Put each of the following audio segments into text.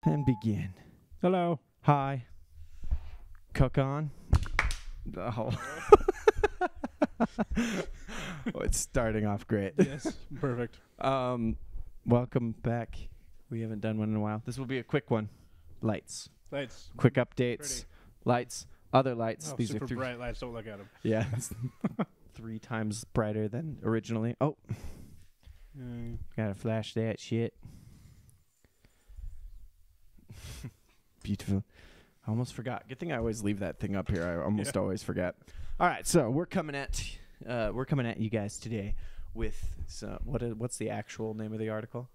And begin. Hello. Hi. Cook on. Oh. Oh, it's starting off great. Yes, perfect. Welcome back. We haven't done one in a while. This will be a quick one. Lights. Lights. Quick updates. Pretty. Lights. Other lights. Oh, These super are three. bright lights. Don't look at them. Yeah. 3 times brighter than originally. Oh. Gotta flash that shit. Beautiful. I almost forgot. Good thing I always leave that thing up here. I almost always forget. All right, so we're coming at you guys today with what's the actual name of the article?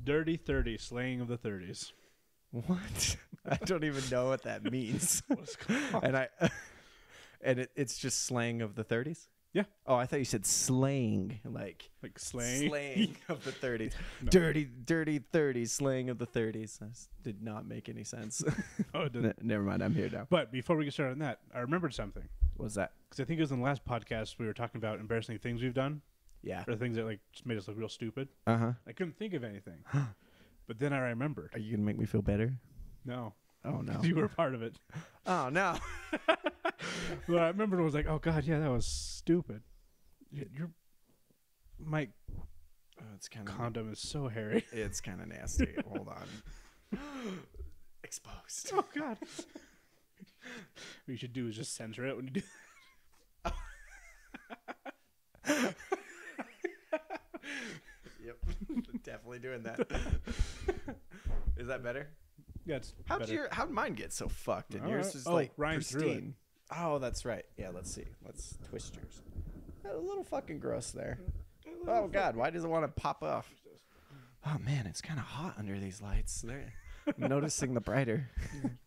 Dirty 30s, slang of the 30s. What? I don't even know what that means. What's called? And it's just slang of the 30s? Yeah. Oh, I thought you said slang, like slang. Slang of the 30s. No. Dirty 30s, slang of the 30s. That did not make any sense. Oh, it didn't. Never mind, I'm here now. But before we get started on that, I remembered something. What was that? Because I think it was in the last podcast we were talking about embarrassing things we've done. Yeah. Or things that just made us look real stupid. Uh-huh. I couldn't think of anything. But then I remembered. Are you going to make me feel better? No. Oh, no. You were part of it. Oh, no. Well, I remember it was like, oh, God, yeah, that was stupid. My It's kind of condom is so hairy. It's kind of nasty. Hold on. Exposed. Oh, God. What you should do is just censor it when you do Yep. Definitely doing that. Is that better? Yeah, it's better. How'd mine get so fucked and yours is Oh, like Ryan threw it. pristine? Oh, that's right. Yeah, let's see. Let's twist yours. A little fucking gross there. Oh God, why does it want to pop off? Oh man, it's kind of hot under these lights. There, I'm noticing the brighter.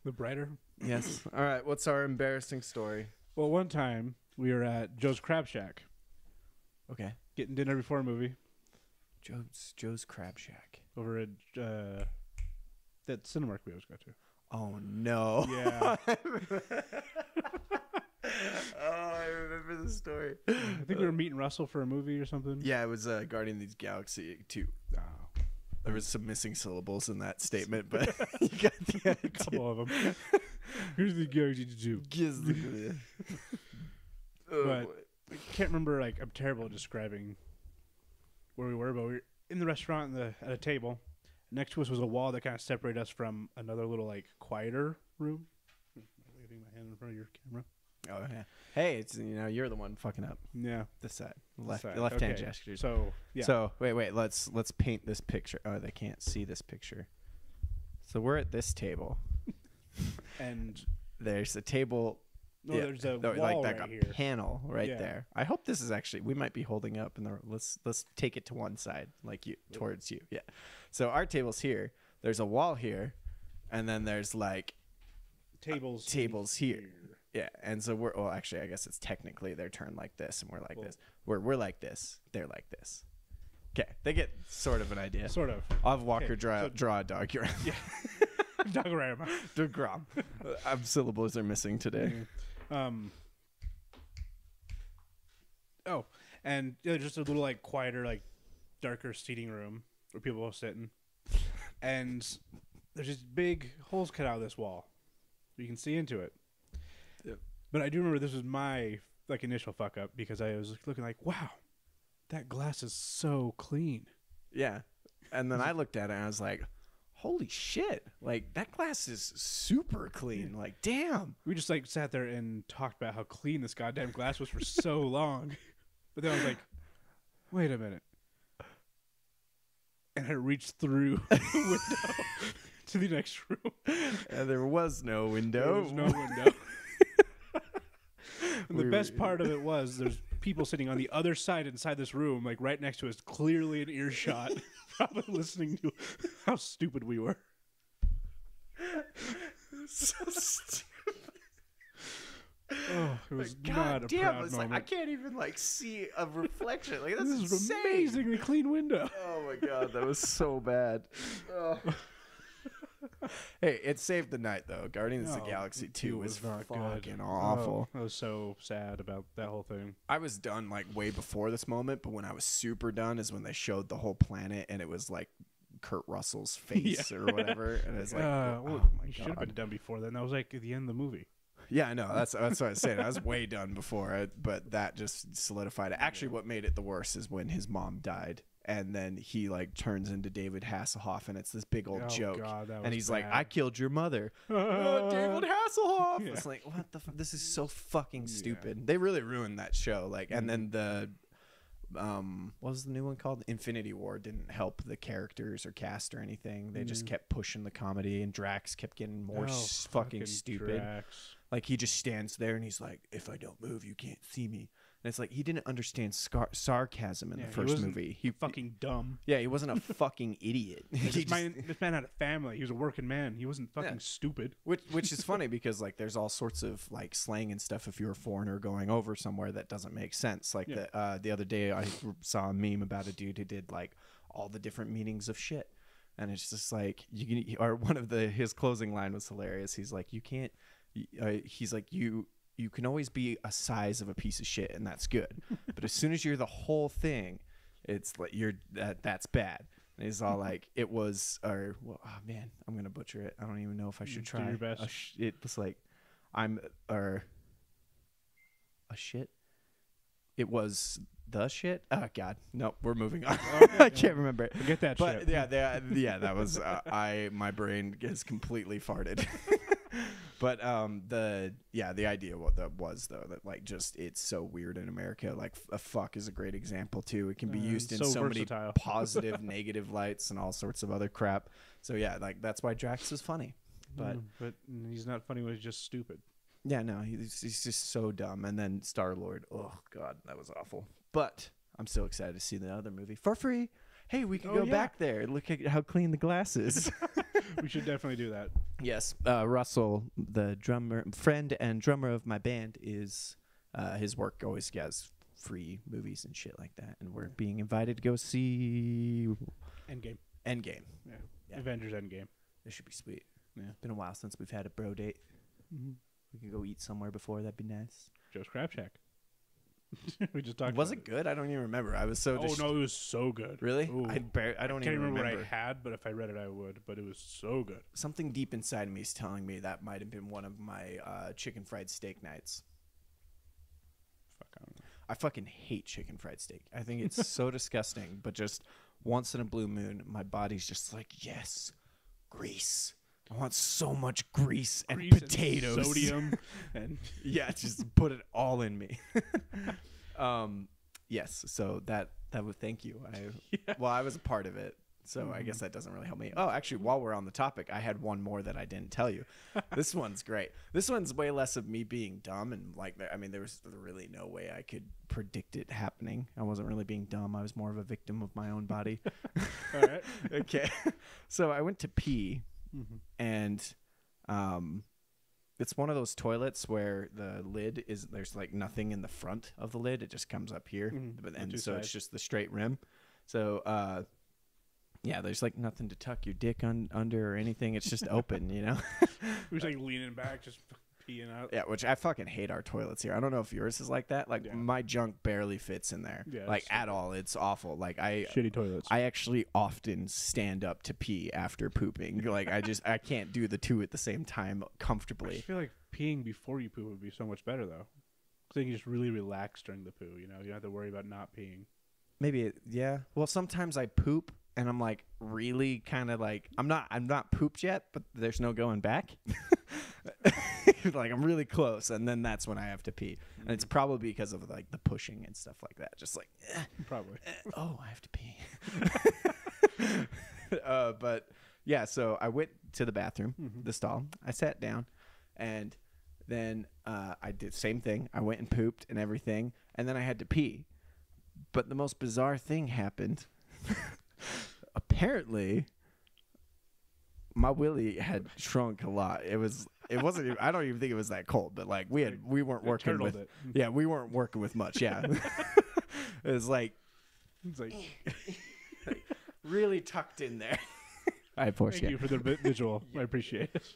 The brighter. Yes. All right. What's our embarrassing story? Well, one time we were at Joe's Crab Shack Okay. getting dinner before a movie Joe's Crab Shack. over at that Cinemark we always go to. Oh no. Yeah. Oh, I remember the story. I think we were meeting Russell for a movie or something. Yeah, it was Guardian of the Galaxy 2. Oh. There was some missing syllables in that statement, but you got the idea. A couple of them. Here's the Galaxy 2. But I can't remember. I'm terrible at describing where we were, but we were in the restaurant at a table. Next to us was a wall that kind of separated us from another little quieter room. I'm leaving my hand in front of your camera. Oh yeah. Hey, it's you're the one fucking up. Yeah, This side, This side. left hand Okay. gestures. So yeah. So wait. Let's paint this picture. Oh, they can't see this picture. So we're at this table. And There's a table. there's a wall like right a here. panel right Yeah. there. I hope this is actually. We might be holding up, and let's take it to one side, towards you. Yeah. So our table's here. There's a wall here, and then there's tables here. Yeah, and so actually, I guess it's technically their turn like this, and we're like this. We're like this. They're like this. Okay, they get sort of an idea. Sort of. I'll have Walker Okay, draw a dog. You're Yeah. Dogorama. DeGrom. Syllables are missing today. Oh, and just a little quieter, darker seating room where people are sitting, and there's just big holes cut out of this wall, you can see into it. Yep. But I do remember this was my initial fuck up because I was looking wow, that glass is so clean. Yeah, and then I looked at it and I was like, holy shit, that glass is super clean. Damn. We just sat there and talked about how clean this goddamn glass was for so long. But then I was like, wait a minute. And I reached through the window to the next room. And there was no window. There was no window. And the best part of it was there's people sitting on the other side inside this room, right next to us, clearly in earshot, probably listening to how stupid we were. So stupid. Oh, it was God not a damn, proud it's moment. I can't even see a reflection. That's This is insane. an amazingly clean window. Oh my God, that was so bad. Oh. Hey, it saved the night though. Guardians of the Galaxy 2 was not fucking good. awful. I was so sad about that whole thing. I was done like way before this moment, but when I was super done is when they showed the whole planet and it was like Kurt Russell's face or whatever, and it's like, oh my you should have god. been done before then. That was like at the end of the movie. Yeah, I know. That's what I was saying. I was way done before it, but that just solidified it. Actually, what made it the worst is when his mom died, and then he like turns into David Hasselhoff, and it's this big old joke. God, that and was he's bad. like, "I killed your mother." David Hasselhoff. Yeah. It's like, what the? This is so fucking stupid. They really ruined that show. Like, and then the what was the new one called? Infinity War didn't help the characters or cast or anything. They just kept pushing the comedy, and Drax kept getting more fucking stupid. Drax. Like, he just stands there and he's like, if I don't move, you can't see me. And it's like, he didn't understand sarcasm in the first movie. He fucking dumb. Yeah, he wasn't a fucking idiot. This man had a family. He was a working man. He wasn't fucking stupid. Which is funny because like there's all sorts of like slang and stuff if you're a foreigner going over somewhere that doesn't make sense. Like the other day I saw a meme about a dude who did like all the different meanings of shit. And it's just like, one of his closing line was hilarious. He's like, you can't, he's like, you can always be a size of a piece of shit, and that's good. But as soon as you're the whole thing, it's like that's bad. And he's all like, it was, or well, oh man, I'm gonna butcher it. I don't even know if I should try. Do your best. It was like, a shit. It was the shit. Oh God, no, we're moving on. I can't remember it. Forget that but shit. Yeah, that was my brain is completely farted. But the idea what that was though, that like just it's so weird in America. Like a fuck is a great example too. It can be used in so many positive, negative lights and all sorts of other crap. So yeah, like that's why Drax is funny. But he's not funny when he's just stupid. Yeah, no, he's just so dumb. And then Star-Lord, oh God, that was awful. But I'm still excited to see the other movie for free. Hey, we can go back there and look at how clean the glass is. We should definitely do that. Yes. Russell, the friend and drummer of my band, is his work always has free movies and shit like that. And we're being invited to go see Endgame. Yeah. Avengers Endgame. This should be sweet. Yeah. It's been a while since we've had a bro date. Mm-hmm. We could go eat somewhere before. That'd be nice. Joe's Crab Shack. We just talked. Was it good? I don't even remember. I was so. Oh no, it was so good. Really? Ooh. I don't even remember what I had, but if I read it, I would. But it was so good. Something deep inside me is telling me that might have been one of my chicken fried steak nights. Fuck, I don't know. I fucking hate chicken fried steak. I think it's so disgusting. But just once in a blue moon, my body's just like, yes, grease. I want so much grease and potatoes, and sodium, and yeah, just put it all in me. Yes, so that would thank you. Well, I was a part of it, so I guess that doesn't really help me. Oh, actually, while we're on the topic, I had one more that I didn't tell you. This one's great. This one's way less of me being dumb and like, I mean, there was really no way I could predict it happening. I wasn't really being dumb. I was more of a victim of my own body. All right, okay. So I went to pee. Mm-hmm. And it's one of those toilets where the lid there's like nothing in the front of the lid. It just comes up here. But and so it's just the straight rim. So yeah, there's like nothing to tuck your dick under or anything. It's just open, you know. We're like leaning back, just peeing out. Yeah, which I fucking hate our toilets here. I don't know if yours is like that. Like my junk barely fits in there. Yeah, like at all. It's awful. Like shitty toilets. I actually often stand up to pee after pooping. Like I can't do the two at the same time comfortably. I feel like peeing before you poo would be so much better though. Because you can just really relax during the poo. You know, you don't have to worry about not peeing. Maybe yeah. Well, sometimes I poop and I'm like really kind of like I'm not pooped yet, but there's no going back. Like I'm really close, and then that's when I have to pee, and it's probably because of like the pushing and stuff like that. Just like probably. Oh, I have to pee. But yeah, so I went to the bathroom, the stall. I sat down, and then I did the same thing. I went and pooped and everything, and then I had to pee. But the most bizarre thing happened. Apparently, my willy had shrunk a lot. It wasn't even, I don't even think it was that cold, but like we weren't working with we weren't working with much. Yeah. It was like really tucked in there. I Thank you for the visual. I appreciate it.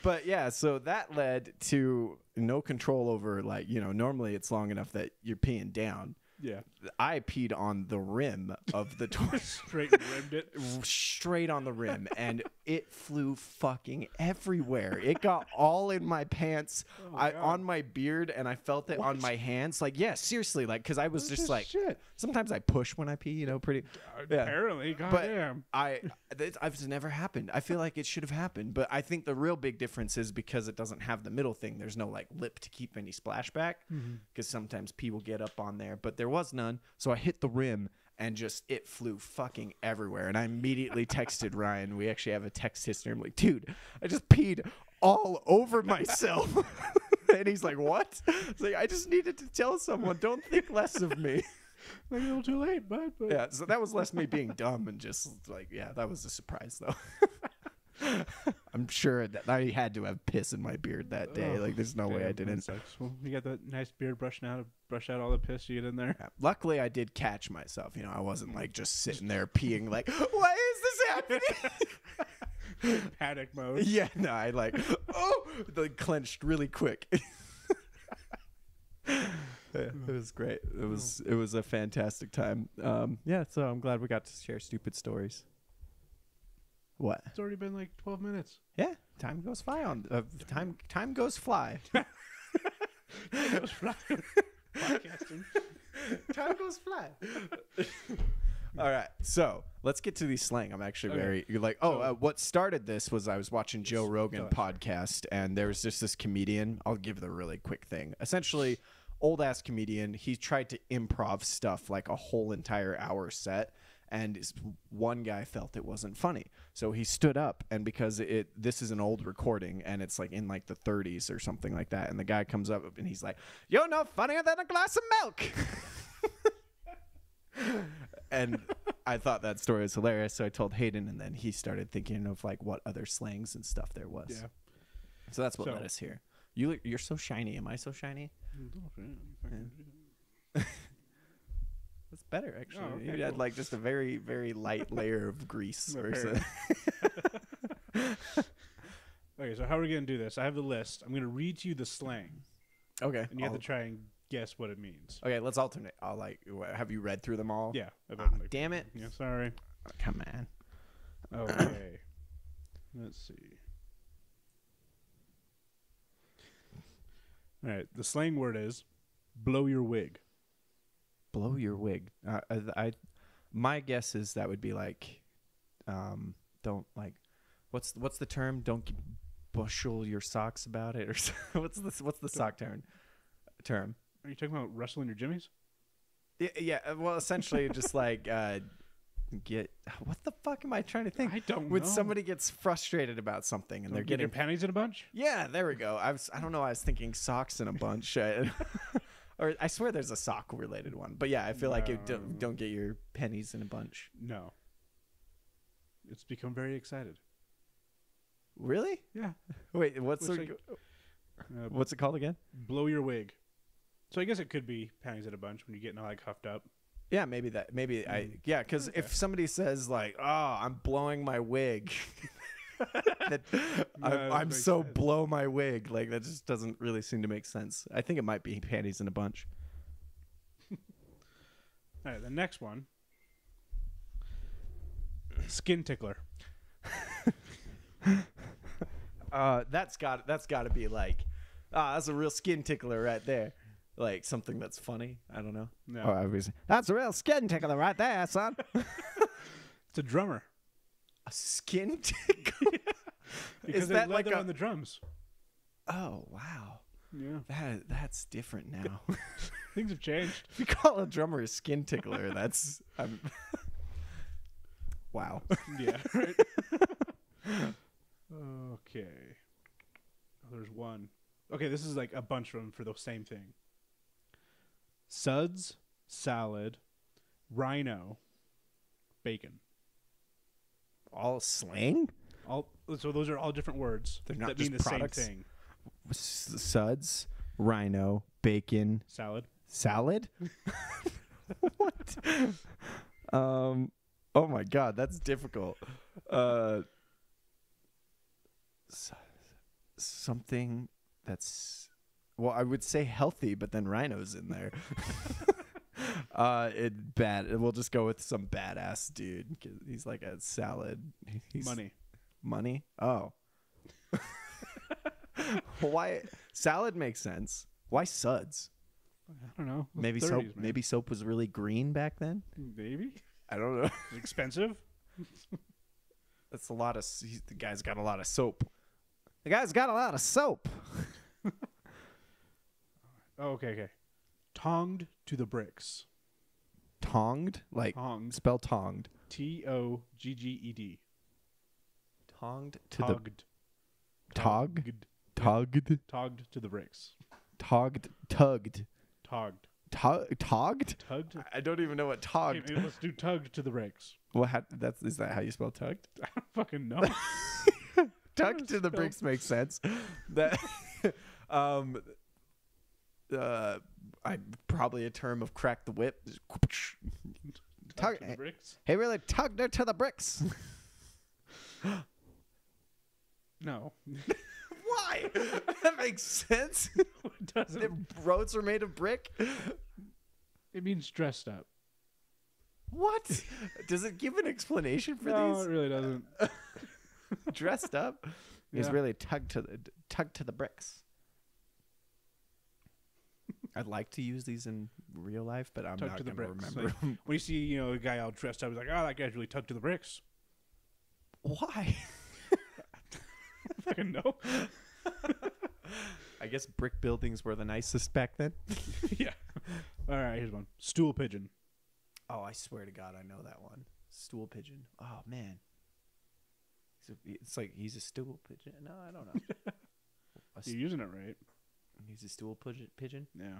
But yeah, so that led to no control over, like, normally it's long enough that you're peeing down. Yeah. I peed on the rim of the toilet. Straight and rimmed it. Straight on the rim, and it flew fucking everywhere. It got all in my pants, on my beard, and I felt it on my hands. Like, yeah, seriously, like, because I was just like, shit. Sometimes I push when I pee, pretty. Yeah. Apparently, But goddamn. I've never happened. I feel like it should have happened, but I think the real big difference is because it doesn't have the middle thing. There's no like lip to keep any splashback, because sometimes pee will get up on there, but there was none. So I hit the rim and just it flew fucking everywhere. And I immediately texted Ryan. We actually have a text history. I'm like, dude, I just peed all over myself. And he's like, what? It's like, I just needed to tell someone. Don't think less of me. Like a little too late, bud. But Yeah, so that was less me being dumb and just like, yeah, that was a surprise though. I'm sure that I had to have piss in my beard that day. Like, there's no way I didn't. Well, you got that nice beard brush out all the piss you get in there. Yeah. Luckily, I did catch myself. I wasn't like just sitting there peeing like, why is this happening? Panic mode. Yeah, no, I like clenched really quick. Yeah, it was great. It was a fantastic time. Yeah, so I'm glad we got to share stupid stories. What? It's already been like 12 minutes. Yeah, time goes fly on. Time goes fly. Podcasting. Time goes fly. All right, so let's get to the slang. I'm actually what started this was I was watching Joe Rogan podcast, and there was just this comedian. I'll give the really quick thing. Essentially, old ass comedian. He tried to improv stuff like a whole entire hour set. And one guy felt it wasn't funny. So he stood up, and because this is an old recording, and it's like in like the 30s or something like that, and the guy comes up and he's like, "You're no funnier than a glass of milk." And I thought that story was hilarious, so I told Hayden, and then he started thinking of like what other slangs and stuff there was. Yeah. So that's what led us here. You're so shiny. Am I so shiny? Yeah. That's better, actually. Oh, okay, you had like just a very, very light layer of grease. Okay, so how are we going to do this? I have the list. I'm going to read to you the slang. Okay. And you have to try and guess what it means. Okay, let's alternate. Have you read through them all? Yeah. Damn it. Yeah, sorry. Oh, come on. Okay. Let's see. All right. The slang word is blow your wig. Blow your wig. My guess is that would be like, don't like, what's the term? Don't bushel your socks about it, or what's the sock term? Are you talking about wrestling your jimmies? Yeah. Well, essentially, just like get. What the fuck am I trying to think? I don't know. When somebody gets frustrated about something and they're getting their panties in a bunch. Yeah, there we go. I don't know. I was thinking socks in a bunch. Or I swear there's a sock related one. But yeah, I feel like don't get your pennies in a bunch. No. It's become very excited. Really? Yeah. Wait, what's it called again? Blow your wig. So I guess it could be panties in a bunch when you're getting all like huffed up. Yeah, because if somebody says like, "Oh, I'm blowing my wig," I'm so sense. Blow my wig. Like, that just doesn't really seem to make sense. I think it might be panties in a bunch. All right, the next one. Skin tickler. That's got to be like, that's a real skin tickler right there. Like something that's funny. I don't know. No. Obviously. That's a real skin tickler right there, son. It's a drummer. A skin tickler? Because is they that leather like on the drums? Oh, wow. Yeah. That's different now. Things have changed. If you call a drummer a skin tickler, that's wow. Yeah. Right. Okay. Oh, there's one. Okay, this is like a bunch of them for the same thing. Suds, salad, rhino, bacon. All slang? So those are all different words. They're not that just mean the products. same thing. Suds, rhino, bacon, salad. Salad? What? Oh my God, that's difficult. Something that's, well, I would say healthy, but then rhino's in there. We'll just go with some badass dude. 'Cause he's like a salad. He's money. Oh, why salad makes sense? Why suds? I don't know. Maybe 30s, soap. man. Maybe soap was really green back then. Maybe. I don't know. Expensive. That's a lot of. The guy's got a lot of soap. The guy's got a lot of soap. Oh, okay. Tonged to the bricks. Tonged, like Tonged. spell tonged. Togged. Tonged to the Togged. togged Togged to the bricks. tugged. Togged. Togged? Tugged. I don't even know what Okay, togged. maybe let's do tugged to the bricks. Well, is that how you spell tugged? I don't fucking know. Tugged to the bricks makes sense. That I probably a term of crack the whip. Tugged to the bricks. He really tugged her to the bricks. No. Why? That makes sense. It doesn't. The roads are made of brick. It means dressed up. What? Does it give an explanation for No, these? it really doesn't. Dressed up. He's Yeah. really tugged to the bricks. I'd like to use these in real life, but I'm Tugged not to the going to bricks. remember. Like, when you see, a guy all dressed up, he's like, oh, that guy's really tugged to the bricks. Why? I fucking know. I guess brick buildings were the nicest back then. Yeah. All right, here's one. Stool pigeon. Oh, I swear to God, I know that one. Stool pigeon. Oh, man. It's like he's a stool pigeon. No, I don't know. You're using it right. He's a stool pigeon? Yeah.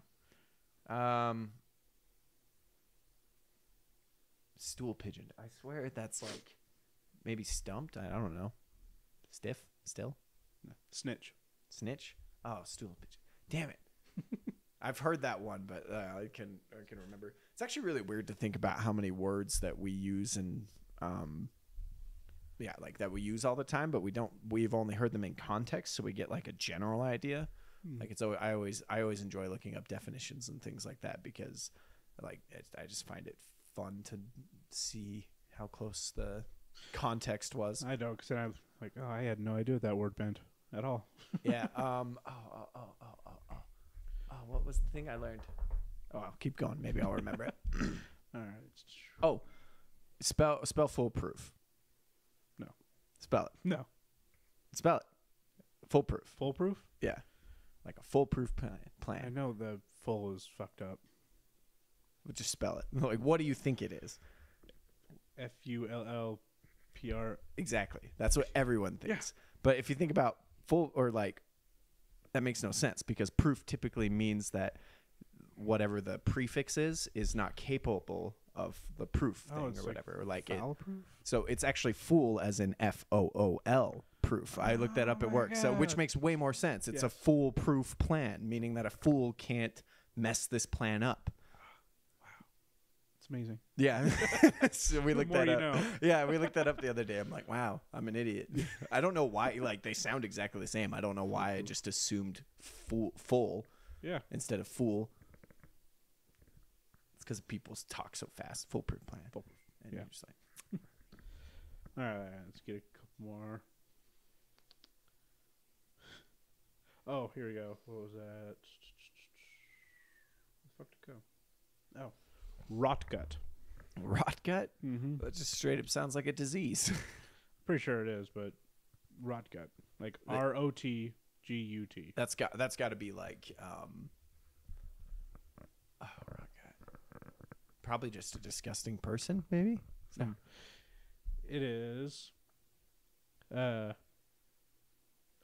Stool pigeon. I swear that's like maybe stumped. I don't know. Stiff? Still? No. Snitch. Snitch? Oh, stool pigeon. Damn it. I've heard that one, but I can remember. It's actually really weird to think about how many words that we use and that we use all the time, but we've only heard them in context, so we get like a general idea. Like I always enjoy looking up definitions and things like that because I just find it fun to see how close the context was. I don't, because then I'm like, oh, I had no idea what that word meant at all. Yeah. What was the thing I learned? Oh, I'll keep going. Maybe I'll remember it. All right. Oh, spell foolproof. No. Spell it. No. Spell it. Foolproof. Foolproof? Yeah. Like a foolproof I plan. know the full is fucked up. But just spell it. Like, what do you think it is? FULLPR. Exactly. That's what everyone thinks. Yeah. But if you think about full or like, that makes no sense because proof typically means that whatever the prefix is not capable of the proof thing or whatever. Like foul-proof? So it's actually fool as in FOOL proof. I looked that up at work. So which makes way more sense. It's a foolproof plan, meaning that a fool can't mess this plan up. It's amazing. Yeah. So we looked more that up. you know. Yeah, we looked that up the other day. I'm like, wow, I'm an idiot. I don't know why. Like, they sound exactly the same. I don't know why I just assumed full instead of fool. It's because people talk so fast. Foolproof plan. Foolproof. And Yeah. you're just like, All right, let's get a couple more. Oh, here we go. What was that? Where the fuck to go? Oh, rot gut. rot gut? Mm-hmm. That just straight up sounds like a disease. Pretty sure it is, but rot gut, like ROTGUT. That's got to be like rot gut. Probably just a disgusting person, maybe. So. It is. Oh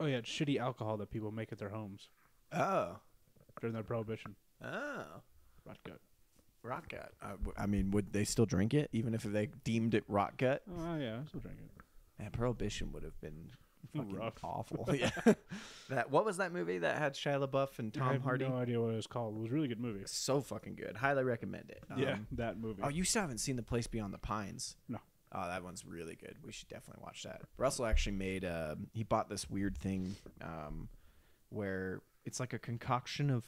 yeah, it's shitty alcohol that people make at their homes Oh. during their prohibition. Oh. Rot gut. Rot gut. I mean, would they still drink it even if they deemed it rot gut? Oh yeah, I still drink it. Man, prohibition would have been fucking Rough. awful. Yeah. What was that movie that had Shia LaBeouf and I Tom have Hardy? no idea what it was called. It was a really good movie. So fucking good. Highly recommend it. That movie. Oh, you still haven't seen The Place Beyond the Pines? No. Oh, that one's really good. We should definitely watch that. Russell actually made he bought this weird thing where it's like a concoction of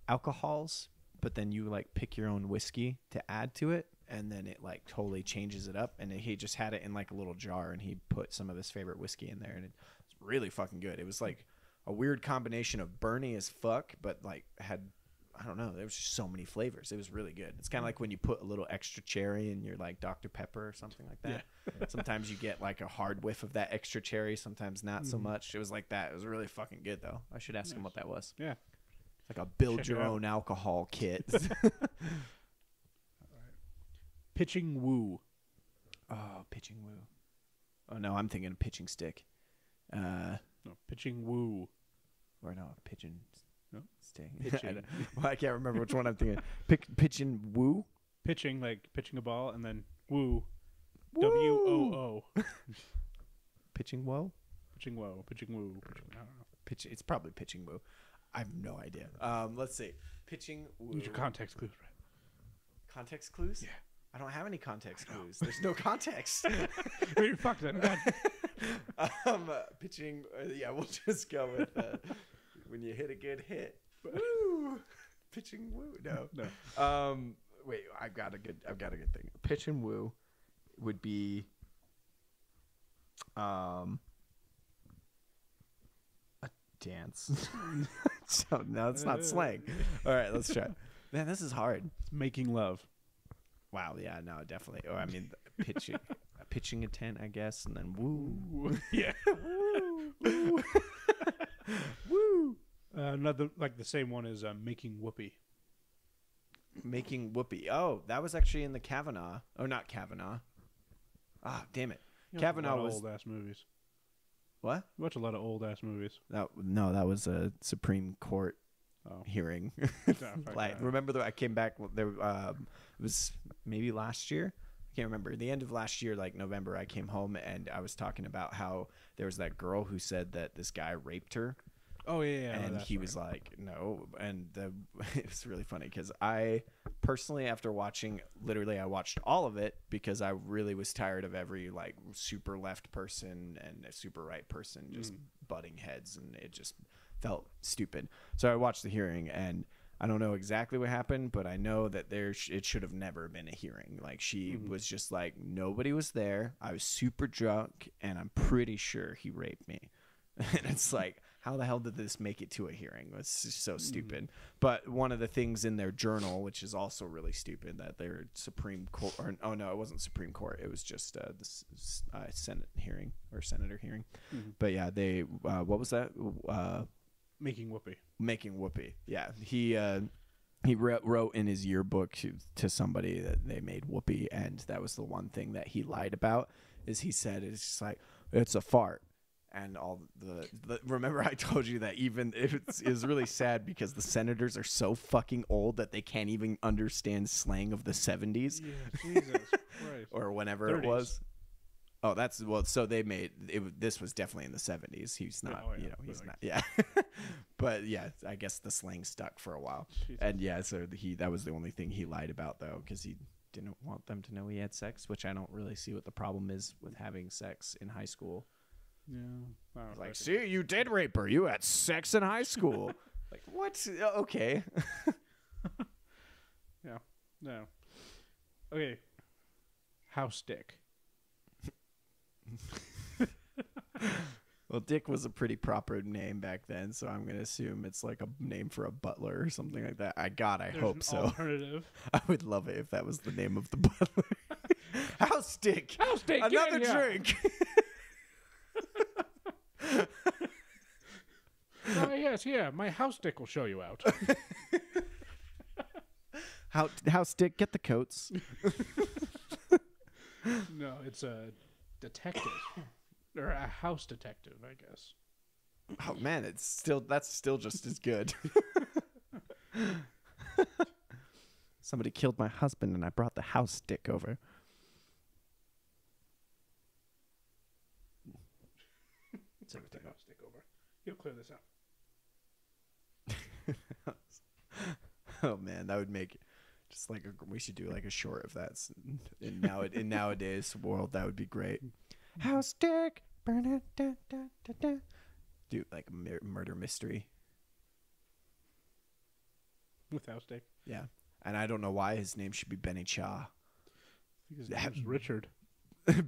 alcohols, but then you like pick your own whiskey to add to it, and then it like totally changes it up. And he just had it in like a little jar, and he put some of his favorite whiskey in there, and it's really fucking good. It was like a weird combination of burny as fuck, but like had, I don't know, there was just so many flavors. It was really good. It's kind of like when you put a little extra cherry in your like Dr. Pepper or something like that. Yeah. Sometimes you get like a hard whiff of that extra cherry, sometimes not so much. It was like that. It was really fucking good though. I should ask him what that was. Yeah. It's like a build your own alcohol kit. Pitching woo. Oh, pitching woo. Oh no, I'm thinking pitching stick. No, pitching woo. Or no, pigeon. No, stick. pitching. Well, I can't remember which one I'm thinking. Pitching woo. Pitching, like pitching a ball, and then woo. Woo! WOO. Pitching woe. Pitching woo. Pitching woo. Pitching, I don't know. It's probably pitching woo. I have no idea. Let's see. Pitching woo. Use your context clues, right? Context clues? Yeah. I don't have any context clues. There's no context. You're fucked then. Pitching. Yeah, we'll just go with when you hit a good hit. Woo! Pitching woo. No. Wait, I've got a good thing. Pitching woo would be a dance. So no, it's not slang. All right, let's try. Man, this is hard. It's making love. Wow, yeah, no, definitely. Or I mean, pitching a tent, I guess, and then woo. Yeah. Woo. Woo. Another, like the same one is making whoopee. Making whoopee. Oh, that was actually in the Kavanaugh. Oh, not Kavanaugh. Ah, damn it. Kavanaugh was old ass movies. What? You watch a lot of old ass movies. No, that was a Supreme Court hearing. Like, remember that I came back there? It was maybe last year. I can't remember. The end of last year, like November, I came home and I was talking about how there was that girl who said that this guy raped her. Oh yeah, and he was like, no, and it was really funny because I personally, after watching, literally, I watched all of it because I really was tired of every like super left person and a super right person just butting heads, and it just felt stupid. So I watched the hearing, and I don't know exactly what happened, but I know that it should have never been a hearing. Like she was just like, nobody was there. I was super drunk, and I'm pretty sure he raped me. And it's like, how the hell did this make it to a hearing? It's just so stupid. But one of the things in their journal, which is also really stupid, that their Supreme Court, oh no, it wasn't Supreme Court. It was just the Senate hearing or Senator hearing. But yeah, they, what was that? Making whoopee. Making whoopee. Yeah. He wrote in his yearbook to somebody that they made whoopee, and that was the one thing that he lied about. Is he said it's just like, it's a fart. And all the remember I told you that even if it was really sad because the senators are so fucking old that they can't even understand slang of the 70s. Yeah, Jesus Christ. Or whenever 30s. It was. Oh, that's well. So they made it. This was definitely in the 70s. He's not, he's not. Yeah, but yeah, I guess the slang stuck for a while. Jesus. And yeah, so that was the only thing he lied about though, because he didn't want them to know he had sex, which I don't really see what the problem is with having sex in high school. Yeah. Like, see, you did rape her. You had sex in high school. Like, what? Okay. Yeah. No. Okay. House dick. Well, Dick was a pretty proper name back then, so I'm going to assume it's like a name for a butler or something like that. I hope so. Alternative. I would love it if that was the name of the butler. House Dick. House dick. Another drink. Yes, yeah. My house dick will show you out. House Dick, get the coats. No, it's a detective. Or a house detective, I guess. Oh man, that's still just as good. Somebody killed my husband and I brought the house dick over. It's everything house dick over. You'll clear this out. Oh man, that would make Just like we should do like a short of that in nowadays world. That would be great. House Dick. Do like a murder mystery. With House Dick. Yeah, and I don't know why his name should be Benny Cha. I think his name's Richard.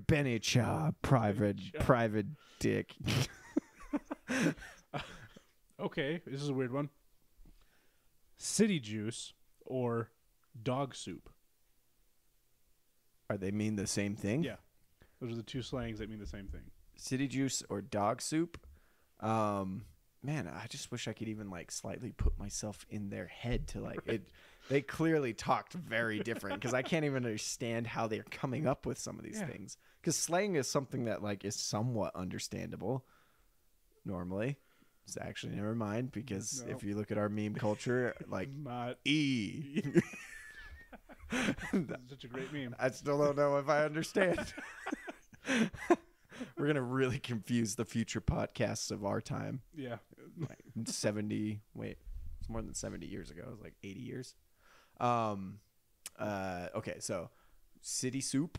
Benny Cha, private dick. Okay, this is a weird one. City juice or dog soup? Are they mean the same thing? Yeah. Those are the two slangs that mean the same thing. City juice or dog soup? Man, I just wish I could even like slightly put myself in their head to like it. They clearly talked very different because I can't even understand how they're coming up with some of these things. Because slang is something that like is somewhat understandable normally. It's actually never mind because if you look at our meme culture, like not E. That's such a great meme. I still don't know if I understand. We're gonna really confuse the future podcasts of our time. Yeah, like 70. Wait, it's more than 70 years ago. It was like 80 years. Okay, so city soup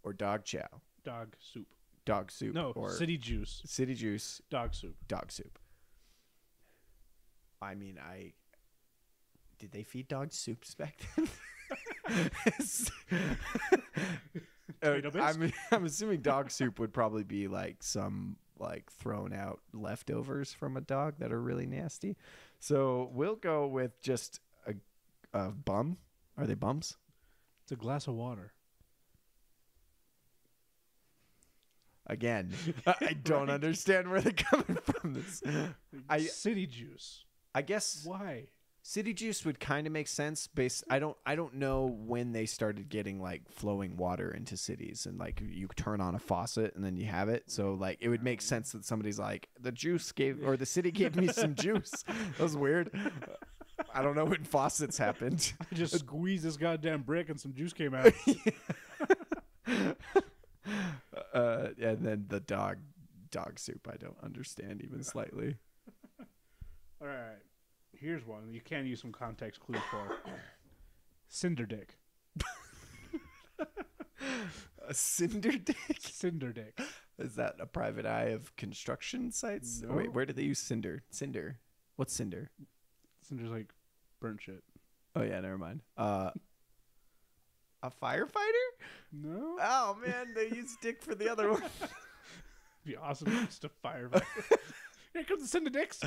or dog chow? Dog soup. Dog soup. No, or city juice. City juice. Dog soup. Dog soup. I mean, did they feed dogs soups back then? I'm assuming dog soup would probably be like some like thrown out leftovers from a dog that are really nasty. So we'll go with just a bum. Are they bums? It's a glass of water. Again, I don't understand where they're coming from. This city juice. I guess why city juice would kind of make sense. I don't know when they started getting like flowing water into cities and like you turn on a faucet and then you have it. So like it would make sense that somebody's like the city gave me some juice. That was weird. I don't know when faucets happened. I just squeezed this goddamn brick and some juice came out. And then the dog soup I don't understand even slightly. All right, here's one you can use some context clues for. Cinder dick. A cinder dick? Cinder dick. Is that a private eye of construction sites? No. Oh, wait, where do they use cinder? Cinder. What's cinder? Cinder's like burnt shit. Oh yeah, never mind. A firefighter? No. Oh man, they use dick for the other one. It'd be awesome. Just a firefighter. Here comes the cinder dicks.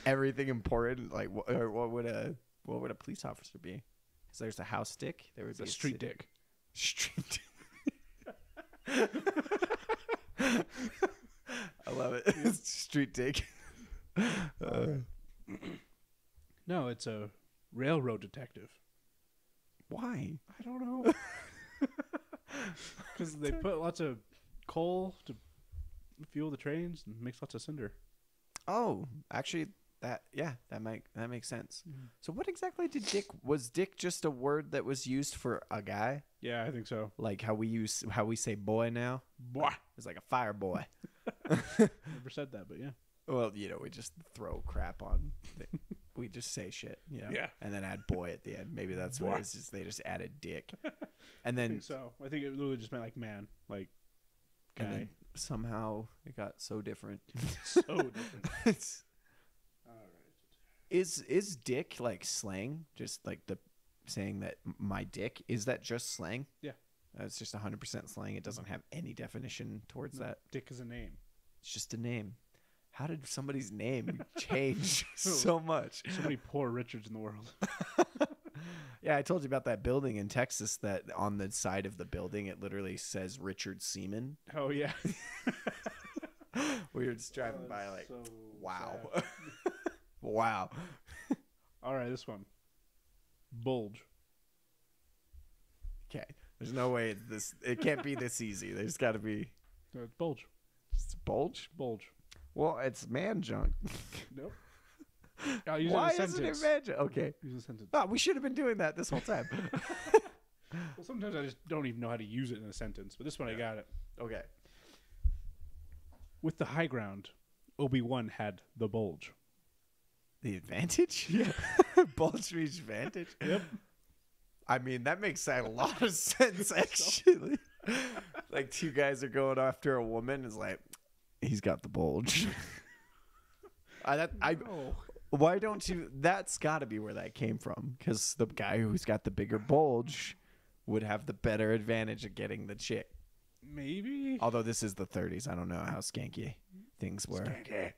Everything important. Like what would a police officer be? Because there's a house dick. There would be a street dick. Street dick. I love it. Street dick. No, it's a railroad detective. Why? I don't know. Because they put lots of coal to fuel the trains and makes lots of cinder. Oh, actually, that makes sense. Mm-hmm. So what exactly was dick just a word that was used for a guy? Yeah, I think so. Like how we say boy now? Boy. It's like a fire boy. Never said that, but yeah. Well, we just throw crap on. We just say shit, Yeah. And then add boy at the end. Maybe that's what it's just. They just added dick, and then I think so. I think it literally just meant like man, like guy. And then somehow it got so different. So different. All right. Is dick like slang? Just like the saying that my dick, is that just slang? Yeah. It's just 100% slang. It doesn't have any definition towards that. Dick is a name. It's just a name. How did somebody's name change so much? So many poor Richards in the world. Yeah, I told you about that building in Texas that on the side of the building, it literally says Richard Seaman. Oh, yeah. We were just driving by like, so wow. Wow. All right, this one. Bulge. Okay. There's no way it can't be this easy. There's got to be. Bulge. It's bulge? Bulge. Well, it's man junk. Nope. I'll use Why it in a sentence. Isn't it man junk? Okay. Use a sentence. Oh, we should have been doing that this whole time. Well, sometimes I just don't even know how to use it in a sentence, but this one I got it. Okay. With the high ground, Obi-Wan had the bulge. The advantage? Yeah. Bulge reach advantage? Yep. I mean, that makes a lot of sense, actually. Like, two guys are going after a woman. It's like, he's got the bulge. Why don't you? That's got to be where that came from. Because the guy who's got the bigger bulge would have the better advantage of getting the chick. Maybe. Although this is the 30s. I don't know how skanky things were. Skanky.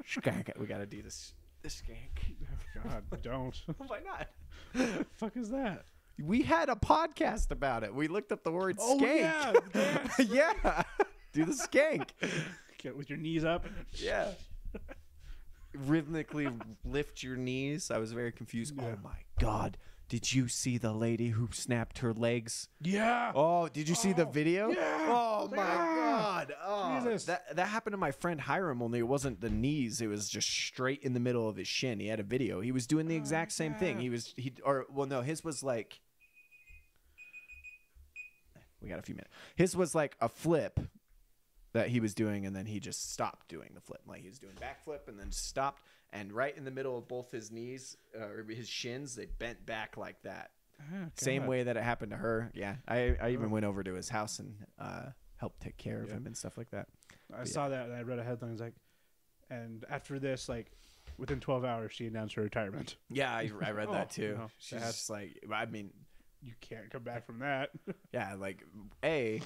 Skanky. We got to do this. The skank. God, don't. Why not? The fuck is that? We had a podcast about it. We looked up the word skank. Yeah. Yeah. Do the skank. Get with your knees up. Yeah. Rhythmically lift your knees. I was very confused. Yeah. Oh my God. Did you see the lady who snapped her legs? Yeah. Oh, did you see the video? Yeah. Oh my God. Oh, Jesus. That happened to my friend Hiram, only it wasn't the knees. It was just straight in the middle of his shin. He had a video. He was doing the exact same thing. His was like, we got a few minutes. His was like a flip that he was doing, and then he just stopped doing the flip. Like, he was doing backflip and then stopped, and right in the middle of both his knees, or his shins, they bent back like that. Oh, Same way that it happened to her. Yeah, I even went over to his house and helped take care of him and stuff like that. I saw that, and I read a headline. It's like, and after this, like, within 12 hours, she announced her retirement. Yeah, I read that too. No, She's just like, I mean, You can't come back from that. yeah, like, I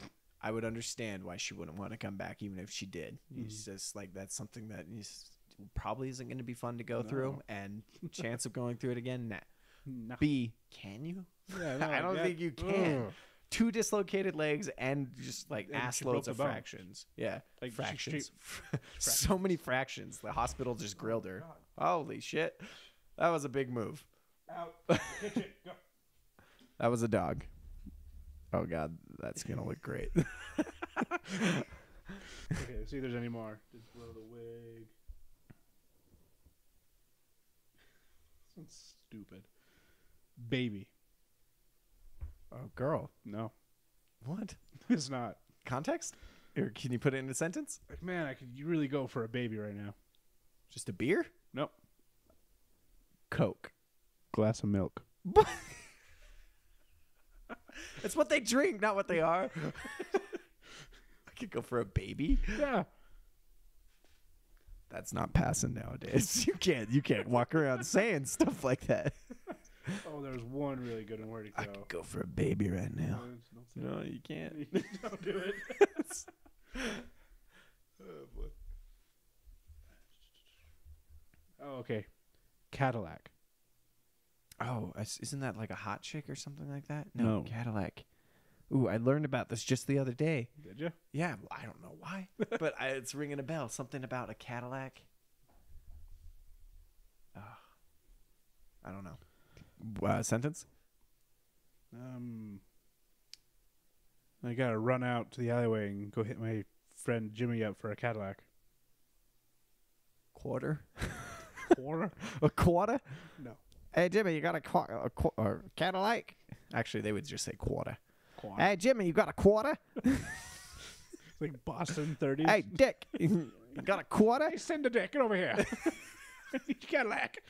would understand why she wouldn't want to come back, even if she did. It's just like, that's something that probably isn't going to be fun to go through, and chance of going through it again, nah. No. B, can you? Yeah, no, I don't think you can. Ugh. 2 dislocated legs and just like And ass she broke loads the of bones. fractions. Yeah, Like, fractions. So many fractions. The hospital just grilled her. God. Holy shit. That was a big move. Out. Pitch it. Go. That was a dog. Oh, God. That's going to look great. Okay, let's see if there's any more. Just blow the wig. This one's stupid. Baby. Oh, girl. No, What? it's not. Context? Or can you put it in a sentence? Like, man, I could really go for a baby right now. Just a beer? Nope. Coke. Glass of milk. It's what they drink, not what they are. I could go for a baby. Yeah. That's not passing nowadays. You can't walk around saying stuff like that. Oh, there's one really good one. Where'd it go? I could go for a baby right now. Don't say No, you can't. it. Don't do it. Oh, boy. Oh, okay. Cadillac. Oh, isn't that like a hot chick or something like that? No. Cadillac. Ooh, I learned about this just the other day. Did you? Yeah, well, I don't know why, but it's ringing a bell. Something about a Cadillac. I don't know. Sentence? I gotta run out to the alleyway and go hit my friend Jimmy up for a Cadillac. Quarter? Quarter? A quarter? No. Hey, Jimmy, you got a Cadillac? Actually, they would just say quarter. Quarter. Hey, Jimmy, you got a quarter? It's like Boston 30s. Hey, Dick, you got a quarter? Hey, send a dick. Get over here. Cadillac.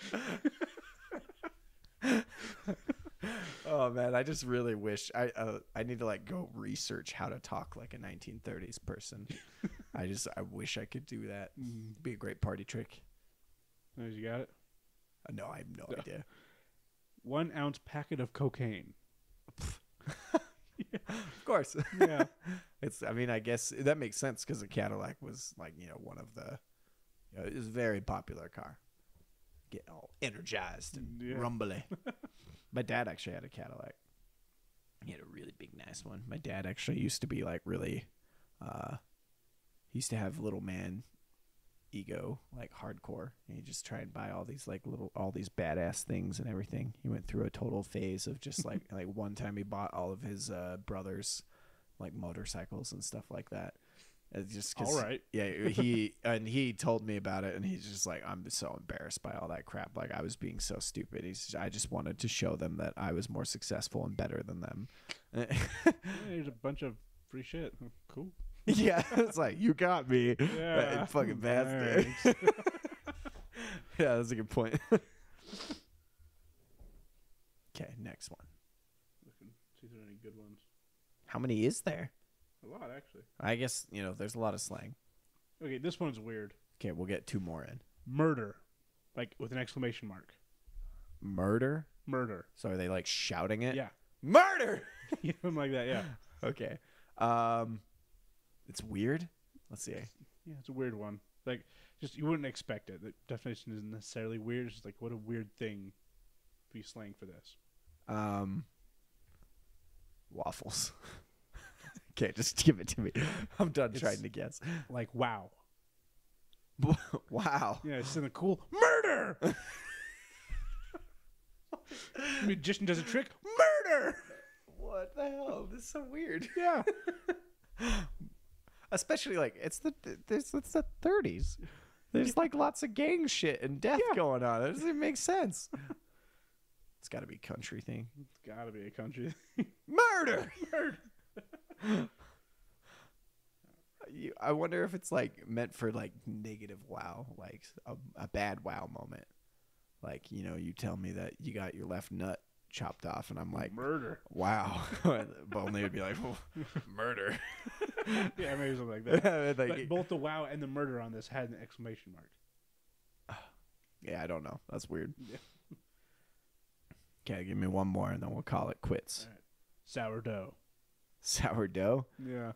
Oh man, I just really wish I need to like go research how to talk like a 1930s person. I wish I could do that. It'd be a great party trick. Oh, you got it? No, I have no idea. 1 ounce packet of cocaine. Of course. Yeah. I mean, I guess that makes sense because the Cadillac was like, one of the, it was a very popular car. Getting all energized and rumbly. My dad actually had a Cadillac. He had a really big, nice one. My dad actually used to be like really, he used to have little man ego, like hardcore. And he just tried and buy all these all these badass things and everything. He went through a total phase of just like one time he bought all of his brothers like motorcycles and stuff like that. Just 'cause, all right. Yeah, he told me about it, and he's just like, I'm so embarrassed by all that crap. Like, I was being so stupid. I just wanted to show them that I was more successful and better than them. There's a bunch of free shit. Cool. Yeah, it's like, you got me. Yeah. Fucking bastard. Yeah, that's a good point. Okay, next one. Looking, see if there are any good ones. How many is there? A lot, actually. I guess, there's a lot of slang. Okay, this one's weird. Okay, we'll get 2 more in. Murder. Like, with an exclamation mark. Murder? Murder. So are they, like, shouting it? Yeah. Murder! Something like that, yeah. Okay. It's weird. Let's see. Yeah, it's a weird one. Like, just, you wouldn't expect it. The definition isn't necessarily weird. It's just like, what a weird thing to be slang for this. Waffles. Okay, just give it to me. I'm done trying to guess. Like, wow. Wow. Yeah, it's something cool. Murder! Magician does a trick. Murder! What the hell? This is so weird. Yeah. Especially like it's the 30s. There's like lots of gang shit and death going on. It doesn't even make sense. It's got to be a country thing. It's got to be a country thing. Murder. Murder. I wonder if it's like meant for like negative wow, like a bad wow moment. Like, you tell me that you got your left nut chopped off and I'm like, murder. Wow. But only would be like, murder. Yeah, maybe something like that. Like, both the wow and the murder on this had an exclamation mark. Yeah, I don't know. That's weird. Yeah. Okay, give me one more and then we'll call it quits. All right. Sourdough. Sourdough? Yeah.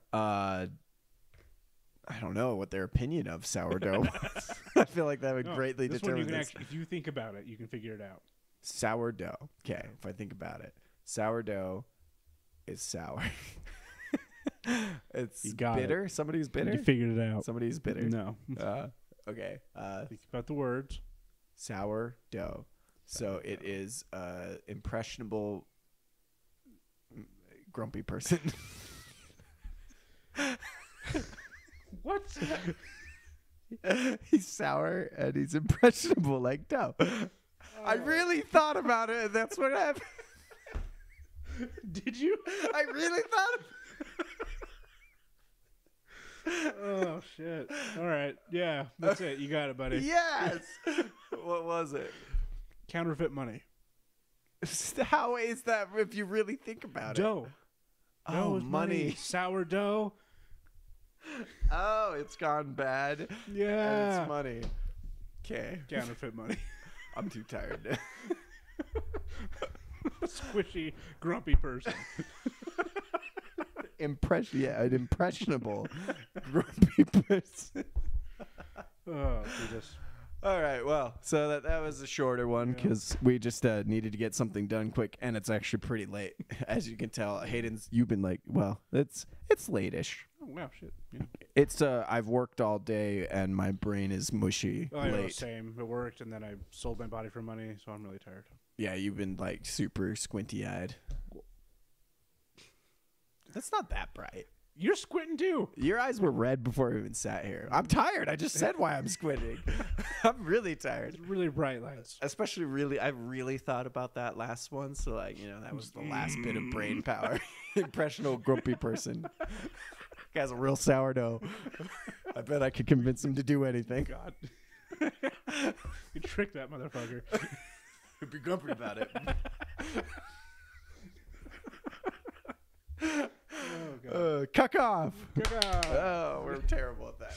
I don't know what their opinion of sourdough was. I feel like that would greatly determine this. If you think about it, you can figure it out. Sourdough. Okay, if I think about it. Sourdough is sour. It's bitter. Somebody who's bitter? You figured it out. Somebody who's bitter. No. Okay. Think about the words. Sourdough. So it is impressionable grumpy person. What? He's sour and he's impressionable like dough. I really thought about it and that's what happened. Did you? I really thought Oh, shit. All right. Yeah, that's it. You got it, buddy. Yes. What was it? Counterfeit money. How is that if you really think about Dough. it? Dough Oh, is money. Sourdough. Oh, it's gone bad. Yeah. And it's money. Okay. Counterfeit money. I'm too tired. Squishy, grumpy person. An impressionable grumpy person. Oh, Jesus. All right, well, so that was a shorter one because we just needed to get something done quick, and it's actually pretty late, as you can tell. Hayden's, you've been like, well, it's late-ish. Oh, wow, shit. Yeah. It's I've worked all day and my brain is mushy. Oh, yeah, late. same. It worked, and then I sold my body for money, so I'm really tired. Yeah, you've been like super squinty-eyed. That's not that bright. You're squinting too. Your eyes were red before we even sat here. I'm tired. I just said why I'm squinting. I'm really tired. It's really bright lights. Especially I really thought about that last one. So like, that was the last bit of brain power. Impressionable grumpy person. Guy's a real sourdough. I bet I could convince him to do anything. God. You tricked that motherfucker. Be grumpy about it. Oh, God. Cuck off. Good. Oh, we're terrible at that.